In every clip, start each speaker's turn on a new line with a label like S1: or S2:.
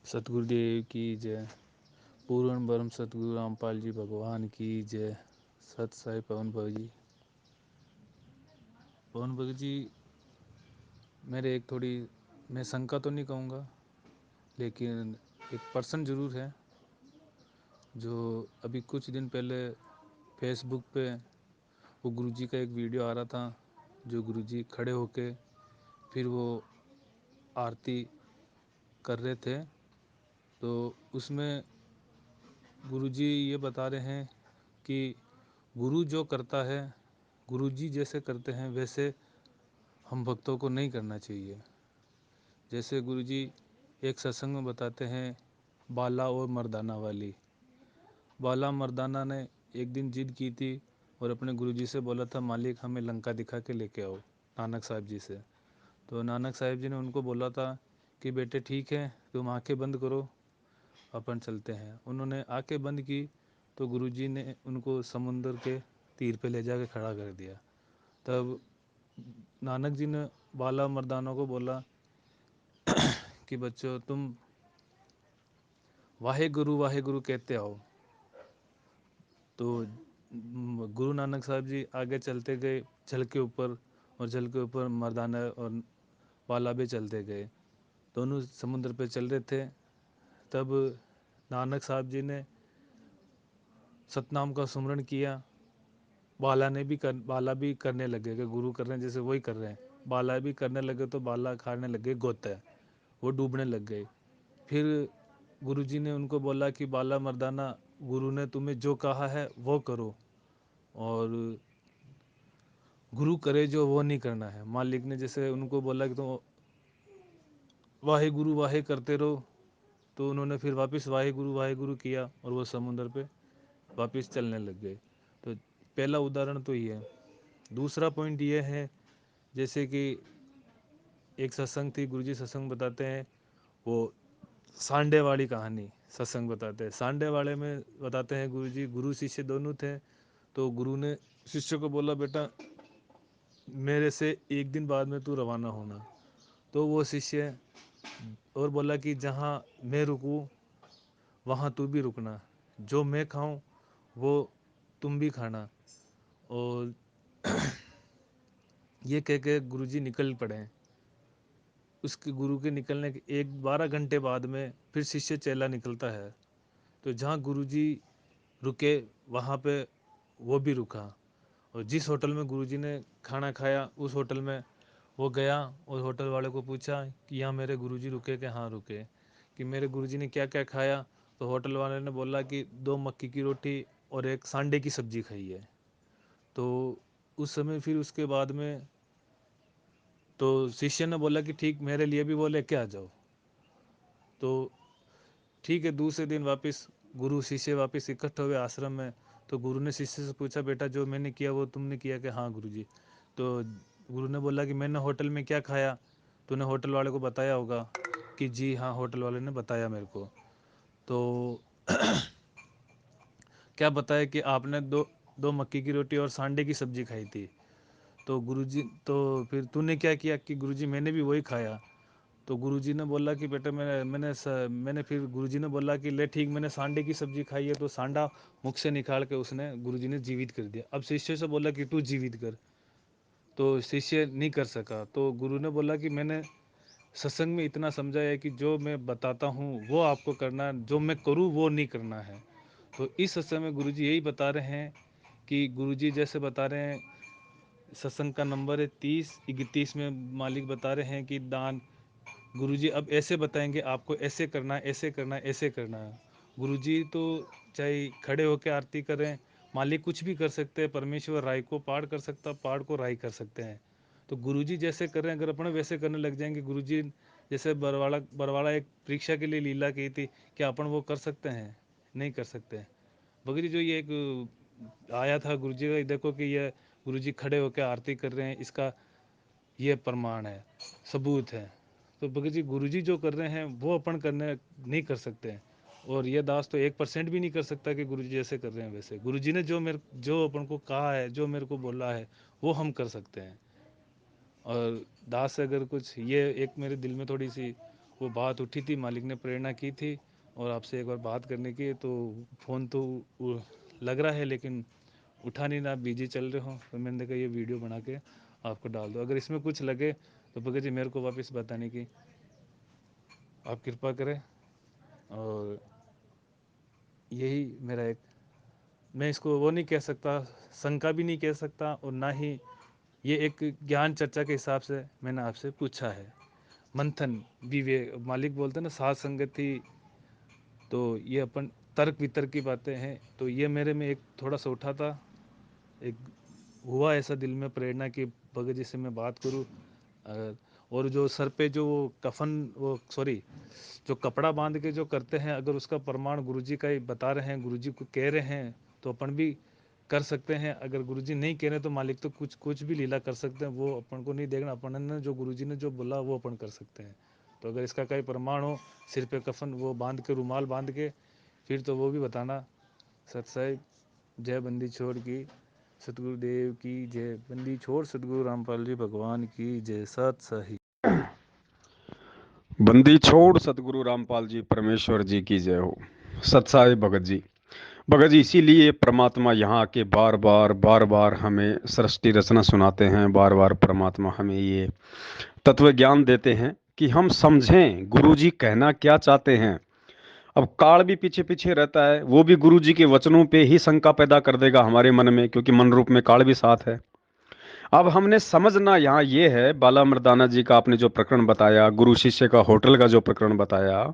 S1: सतगुरुदेव की जय। पूर्ण ब्रह्म सतगुरु रामपाल जी भगवान की जय। सत साई पवन भगत जी। पवन भगत जी मेरे एक थोड़ी, मैं शंका तो नहीं कहूँगा, लेकिन एक पर्सन ज़रूर है जो अभी कुछ दिन पहले फेसबुक पे वो गुरुजी का एक वीडियो आ रहा था, जो गुरुजी खड़े होके फिर वो आरती कर रहे थे। तो उसमें गुरुजी ये बता रहे हैं कि गुरु जो करता है, गुरुजी जैसे करते हैं वैसे हम भक्तों को नहीं करना चाहिए। जैसे गुरुजी एक सत्संग में बताते हैं बाला और मर्दाना वाली। बाला मर्दाना ने एक दिन जिद की थी और अपने गुरुजी से बोला था, मालिक हमें लंका दिखा के लेके आओ, नानक साहब जी से। तो नानक साहब जी ने उनको बोला था कि बेटे ठीक है, तुम आंखें बंद करो, अपन चलते हैं। उन्होंने आंखें बंद की तो गुरुजी ने उनको समुंदर के तीर पे ले जाके खड़ा कर दिया। तब नानक जी ने बाला मर्दाना को बोला कि बच्चों तुम वाहे गुरु कहते आओ। तो गुरु नानक साहब जी आगे चलते गए जल के ऊपर, और जल के ऊपर मर्दाना और बाला भी चलते गए, दोनों समुद्र पे चल रहे थे। तब नानक साहब जी ने सतनाम का सुमरण किया। बाला भी करने लगे कि गुरु कर रहे हैं जैसे वही कर रहे हैं। बाला भी करने लगे तो बाला खाने लगे गोता, वो डूबने लग गए। फिर गुरुजी ने उनको बोला कि बाला मर्दाना, गुरु ने तुम्हें जो कहा है वो करो, और गुरु करे जो वो नहीं करना है। मालिक ने जैसे उनको बोला कि तुम वाहे गुरु करते रहो, तो उन्होंने फिर वापस वाहे गुरु किया और वो समुद्र पे वापस चलने लग गए। तो पहला उदाहरण तो ये है। दूसरा पॉइंट ये है, जैसे कि एक सत्संग थी, गुरुजी सत्संग बताते हैं, वो सांडे वाली कहानी सत्संग बताते हैं। सांडे वाले में बताते हैं गुरुजी, गुरु शिष्य दोनों थे। तो गुरु ने शिष्य को बोला, बेटा मेरे से एक दिन बाद में तू रवाना होना। तो वो शिष्य और बोला कि जहाँ मैं रुकूँ वहाँ तू भी रुकना, जो मैं खाऊं वो तुम भी खाना। और ये कह के गुरुजी निकल पड़े। उसके गुरु के निकलने के 12 घंटे बाद में फिर शिष्य चेला निकलता है। तो जहाँ गुरुजी रुके वहाँ पे वो भी रुका, और जिस होटल में गुरुजी ने खाना खाया उस होटल में वो गया और होटल वाले को पूछा कि यहाँ मेरे गुरुजी रुके? कि हाँ रुके। कि मेरे गुरुजी ने क्या क्या खाया? तो होटल वाले ने बोला कि 2 मक्की की रोटी और एक सांडे की सब्जी खाई है। तो उस समय फिर उसके बाद में तो शिष्य ने बोला कि ठीक, मेरे लिए भी वो लेके आ जाओ। तो ठीक है, दूसरे दिन वापस गुरु शिष्य वापस इकट्ठे हुए आश्रम में। तो गुरु ने शिष्य से पूछा, बेटा जो मैंने किया वो तुमने किया? कि हाँ गुरुजी। तो गुरु ने बोला कि मैंने होटल में क्या खाया? तूने होटल वाले को बताया होगा? कि जी हाँ, होटल वाले ने बताया मेरे को। तो क्या बताया? कि आपने दो मक्की की रोटी और सांडे की सब्जी खाई थी। तो गुरुजी, तो फिर तूने क्या किया? कि गुरुजी मैंने भी वही खाया। तो गुरुजी ने बोला कि बेटा मैंने फिर गुरुजी ने बोला कि ले ठीक, मैंने सांडे की सब्जी खाई है। तो सांडा मुख से निकाल के उसने गुरुजी ने जीवित कर दिया। अब शिष्य से बोला कि तू जीवित कर, तो शिष्य नहीं कर सका। तो गुरु ने बोला कि मैंने सत्संग में इतना समझाया है कि जो मैं बताता हूँ वो आपको करना है, जो मैं करूँ वो नहीं करना है। तो इस सत्संग में गुरुजी यही बता रहे हैं कि गुरुजी जैसे बता रहे हैं, सत्संग का नंबर है 30-31 में मालिक बता रहे हैं कि दान, गुरुजी अब ऐसे बताएंगे आपको, ऐसे करना है, ऐसे करना है, ऐसे करना है। गुरुजी तो चाहे खड़े होकर आरती करें, मालिक कुछ भी कर सकते हैं, परमेश्वर राय को पाठ कर सकता, पाठ को राय कर सकते हैं। तो गुरुजी जैसे कर रहे हैं, अगर अपने वैसे करने लग जाएंगे, गुरुजी जैसे बरवाड़ा एक परीक्षा के लिए लीला की थी, क्या अपन वो कर सकते हैं? नहीं कर सकते। भगत जी जो ये एक आया था गुरुजी का, देखो कि ये गुरुजी खड़े होकर आरती कर रहे हैं, इसका ये प्रमाण है, सबूत है। तो भगत जी गुरुजी जो कर रहे हैं वो अपन करने नहीं कर सकते हैं। और ये दास तो 1% भी नहीं कर सकता कि गुरुजी जैसे कर रहे हैं वैसे। गुरुजी ने जो अपन को कहा है, जो मेरे को बोला है, वो हम कर सकते हैं। और दास से अगर कुछ, ये एक मेरे दिल में थोड़ी सी वो बात उठी थी, मालिक ने प्रेरणा की थी और आपसे एक बार बात करने की, तो फ़ोन तो लग रहा है लेकिन उठा नहीं ना, बिजी चल रहे हो, तो मैंने कहा ये वीडियो बना के आपको डाल दो। अगर इसमें कुछ लगे तो भगत जी मेरे को वापस बताने की आप कृपा करें। और यही मेरा एक, मैं इसको वो नहीं कह सकता, शंका भी नहीं कह सकता, और ना ही ये एक ज्ञान चर्चा के हिसाब से मैंने आपसे पूछा है। मंथन विवेक, मालिक बोलते हैं ना साथ संगति, तो ये अपन तर्क वितर्क की बातें हैं, तो ये मेरे में एक थोड़ा सा उठा था, एक हुआ ऐसा दिल में प्रेरणा की भगत जी से मैं बात करूं। और जो सर पे जो वो कफन, वो सॉरी, जो कपड़ा बांध के जो करते हैं, अगर उसका प्रमाण गुरुजी का ही बता रहे हैं, गुरुजी को कह रहे हैं, तो अपन भी कर सकते हैं। अगर गुरुजी नहीं कह रहे तो मालिक तो कुछ कुछ भी लीला कर सकते हैं, वो अपन को नहीं देखना, अपन ने जो गुरुजी ने जो बोला वो अपन कर सकते हैं। तो अगर इसका कोई प्रमाण हो, सिर पे कफन वो बांध के, रुमाल बांध के, फिर तो वो भी बताना। सत साहिब, जय बंदी छोड़ की, सतगुरुदेव की जय। बंदी छोड़ सतगुरु रामपाल जी भगवान की जय। सत साहिब।
S2: बंदी छोड़ सतगुरु रामपाल जी परमेश्वर जी की जय हो। सत्साई भगत जी। भगत जी, इसीलिए परमात्मा यहाँ आके बार बार हमें सृष्टि रचना सुनाते हैं, बार बार परमात्मा हमें ये तत्व ज्ञान देते हैं कि हम समझें गुरु जी कहना क्या चाहते हैं। अब काल भी पीछे पीछे रहता है, वो भी गुरु जी के वचनों पे ही शंका पैदा कर देगा हमारे मन में, क्योंकि मन रूप में काल भी साथ है। अब हमने समझना यहाँ ये है, बाला मर्दाना जी का आपने जो प्रकरण बताया, गुरु शिष्य का होटल का जो प्रकरण बताया,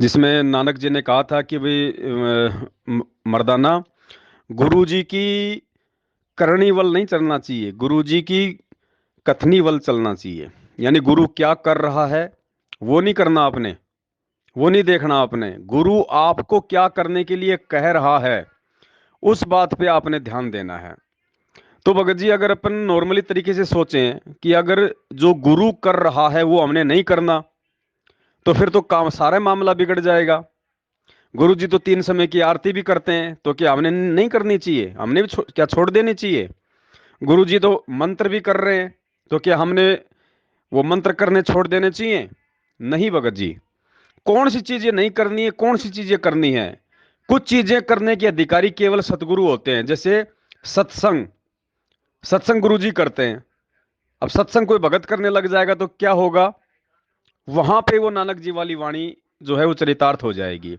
S2: जिसमें नानक जी ने कहा था कि भाई मर्दाना, गुरु जी की करनी वल नहीं चलना चाहिए, गुरु जी की कथनी वल चलना चाहिए। यानी गुरु क्या कर रहा है वो नहीं करना आपने, वो नहीं देखना आपने, गुरु आपको क्या करने के लिए कह रहा है उस बात पे आपने ध्यान देना है। तो भगत जी, अगर अपन नॉर्मली तरीके से सोचें कि अगर जो गुरु कर रहा है वो हमने नहीं करना, तो फिर तो काम सारा मामला बिगड़ जाएगा। गुरु जी तो 3 समय की आरती भी करते हैं, तो क्या हमने नहीं करनी चाहिए? हमने भी क्या छोड़ देनी चाहिए? गुरु जी तो मंत्र भी कर रहे हैं, तो क्या हमने वो मंत्र करने छोड़ देने चाहिए? नहीं भगत जी। कौन सी चीजें नहीं करनी है, कौन सी चीजें करनी है? कुछ चीजें करने के अधिकारी केवल सतगुरु होते हैं। जैसे सत्संग, सत्संग गुरु जी करते हैं। अब सत्संग कोई भगत करने लग जाएगा तो क्या होगा? वहां पे वो नानक जी वाली वाणी जो है वो चरितार्थ हो जाएगी।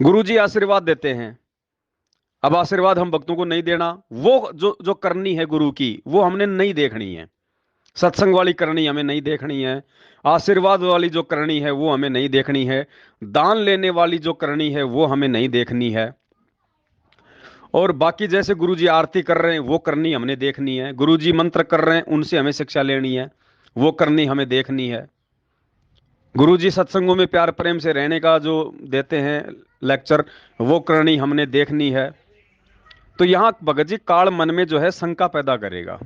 S2: गुरु जी आशीर्वाद देते हैं, अब आशीर्वाद हम भक्तों को नहीं देना, वो जो जो करनी है गुरु की वो हमने नहीं देखनी है। सत्संग वाली करनी हमें नहीं देखनी है, आशीर्वाद वाली जो करनी है वो हमें नहीं देखनी है, दान लेने वाली जो करनी है वो हमें नहीं देखनी है। और बाकी जैसे गुरुजी आरती कर रहे हैं वो करनी हमने देखनी है, गुरुजी मंत्र कर रहे हैं उनसे हमें शिक्षा लेनी है, वो करनी हमें देखनी है। गुरुजी सत्संगों में प्यार प्रेम से रहने का जो देते हैं लेक्चर, वो करनी हमने देखनी है। तो यहाँ भगत जी काल मन में जो है शंका पैदा करेगा।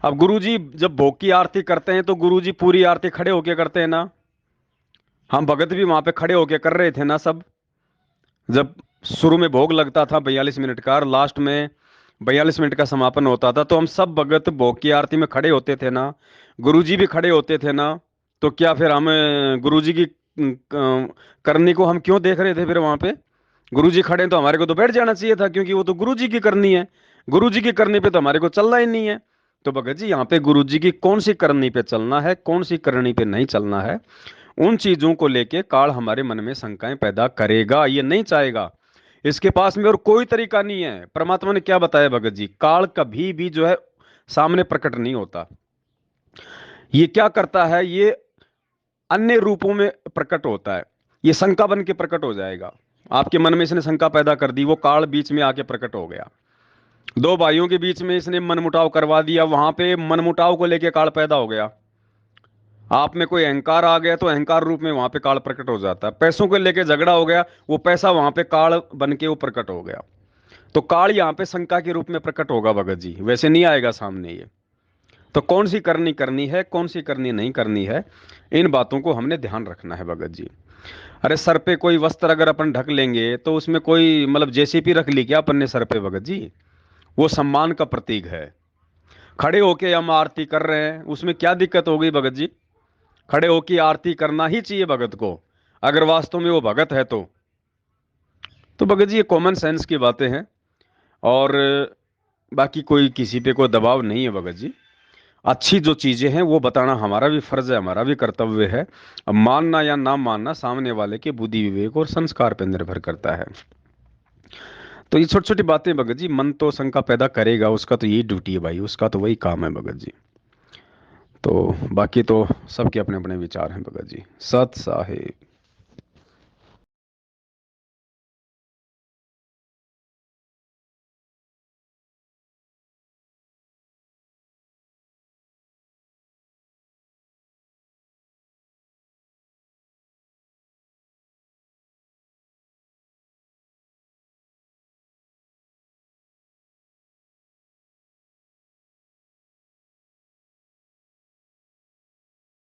S2: अब गुरुजी जब भोग की आरती करते हैं तो गुरुजी पूरी आरती खड़े होके करते हैं ना? हम भगत भी वहां पे खड़े होके कर रहे थे ना सब? जब शुरू में भोग लगता था 42 मिनट का और लास्ट में 42 मिनट का समापन होता था, तो हम सब भगत भोग की आरती में खड़े होते थे ना? गुरुजी भी खड़े होते थे ना? तो क्या फिर हम गुरुजी की करनी को हम क्यों देख रहे थे फिर वहां पे? गुरुजी खड़े हैं तो हमारे को तो बैठ जाना चाहिए था, क्योंकि वो तो गुरुजी की करनी है। गुरुजी की करनी पे तो हमारे को चलना ही नहीं है। तो भगत जी, यहाँ पे गुरुजी की कौन सी करनी पे चलना है, कौन सी करनी पे नहीं चलना है, उन चीजों को लेके काल हमारे मन में शंकाएं पैदा करेगा, ये नहीं चाहेगा। इसके पास में और कोई तरीका नहीं है। परमात्मा ने क्या बताया भगत जी? काल कभी भी जो है सामने प्रकट नहीं होता। ये क्या करता है? ये अन्य रूपों में प्रकट होता है। ये शंका बन के प्रकट हो जाएगा। आपके मन में इसने शंका पैदा कर दी, वो काल बीच में आके प्रकट हो गया। दो भाइयों के बीच में इसने मनमुटाव करवा दिया, वहां पे मनमुटाव को लेके काल पैदा हो गया। आप में कोई अहंकार आ गया तो अहंकार रूप में वहां पे काल प्रकट हो जाता है। पैसों को लेके झगड़ा हो गया, वो पैसा वहां पे काल बन के वो प्रकट हो गया। तो काल यहाँ पे शंका के रूप में प्रकट होगा भगत जी, वैसे नहीं आएगा सामने ये। तो कौन सी करनी करनी है, कौन सी करनी नहीं करनी है, इन बातों को हमने ध्यान रखना है भगत जी। अरे सर पे कोई वस्त्र अगर अपन ढक लेंगे तो उसमें कोई मतलब जेसीपी रख ली क्या अपन ने सर पे भगत जी? वो सम्मान का प्रतीक है। खड़े होके हम आरती कर रहे हैं, उसमें क्या दिक्कत हो गई भगत जी? खड़े होके आरती करना ही चाहिए भगत को, अगर वास्तव में वो भगत है तो भगत जी ये कॉमन सेंस की बातें हैं। और बाकी कोई किसी पे कोई दबाव नहीं है भगत जी। अच्छी जो चीजें हैं वो बताना हमारा भी फर्ज है, हमारा भी कर्तव्य है। अब मानना या ना मानना सामने वाले के बुद्धि विवेक और संस्कार पर निर्भर करता है। तो ये छोटी छोटी बातें भगत जी, मन तो शंका पैदा करेगा, उसका तो यही ड्यूटी है भाई, उसका तो वही काम है भगत जी। तो बाकी तो सबके अपने अपने विचार हैं भगत जी। सत साहिब।